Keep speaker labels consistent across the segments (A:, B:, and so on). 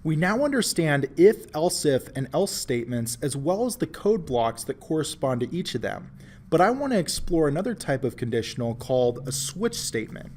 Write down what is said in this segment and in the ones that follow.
A: We now understand if, else if, and else statements as well as the code blocks that correspond to each of them. But I want to explore another type of conditional called a switch statement.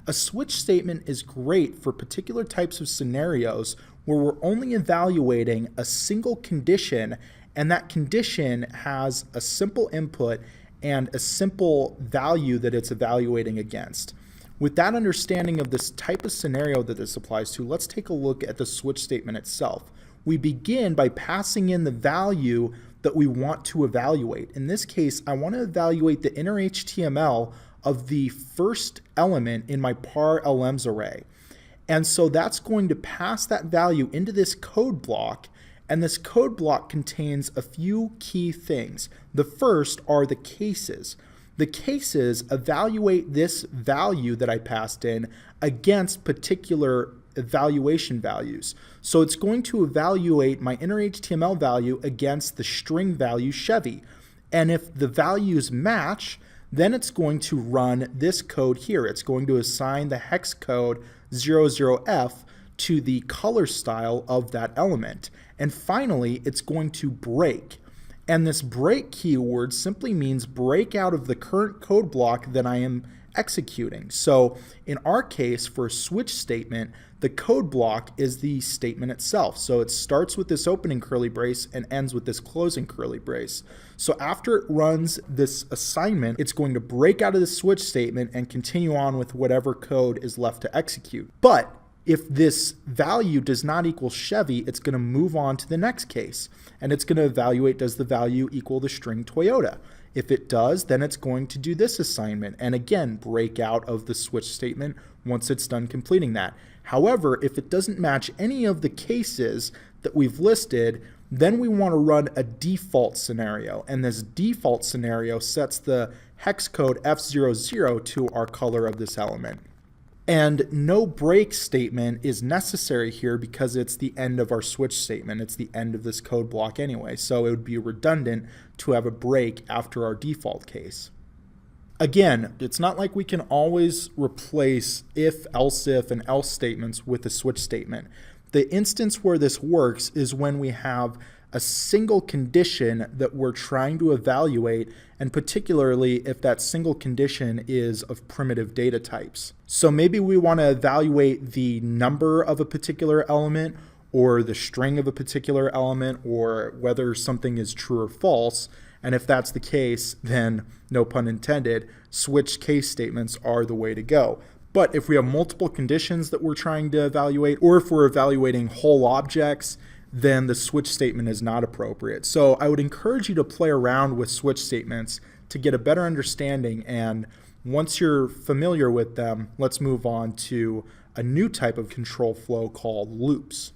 A: A switch statement is great for particular types of scenarios where we're only evaluating a single condition, and that condition has a simple input and a simple value that it's evaluating against. With that understanding of this type of scenario that this applies to, let's take a look at the switch statement itself. We begin by passing in the value that we want to evaluate. In this case, I want to evaluate the inner HTML of the first element in my par LMs array. And so that's going to pass that value into this code block, and this code block contains a few key things. The first are the cases. The cases evaluate this value that I passed in against particular evaluation values. So it's going to evaluate my inner HTML value against the string value Chevy. And if the values match, then it's going to run this code here. It's going to assign the hex code 00F to the color style of that element. And finally, it's going to break. And this break keyword simply means break out of the current code block that I am executing. So in our case, for a switch statement, the code block is the statement itself. So it starts with this opening curly brace and ends with this closing curly brace. So after it runs this assignment, it's going to break out of the switch statement and continue on with whatever code is left to execute. But if this value does not equal Chevy, it's going to move on to the next case, and it's going to evaluate, does the value equal the string Toyota? If it does, then it's going to do this assignment and again break out of the switch statement once it's done completing that. However, if it doesn't match any of the cases that we've listed, then we want to run a default scenario, and this default scenario sets the hex code F00 to our color of this element. And no break statement is necessary here because it's the end of our switch statement. It's the end of this code block anyway, so it would be redundant to have a break after our default case. Again, it's not like we can always replace if, else if, and else statements with a switch statement. The instance where this works is when we have a single condition that we're trying to evaluate, and particularly if that single condition is of primitive data types. So maybe we want to evaluate the number of a particular element, or the string of a particular element, or whether something is true or false. And if that's the case, then, no pun intended, switch case statements are the way to go. But if we have multiple conditions that we're trying to evaluate, or if we're evaluating whole objects, then the switch statement is not appropriate. So I would encourage you to play around with switch statements to get a better understanding, and once you're familiar with them, let's move on to a new type of control flow called loops.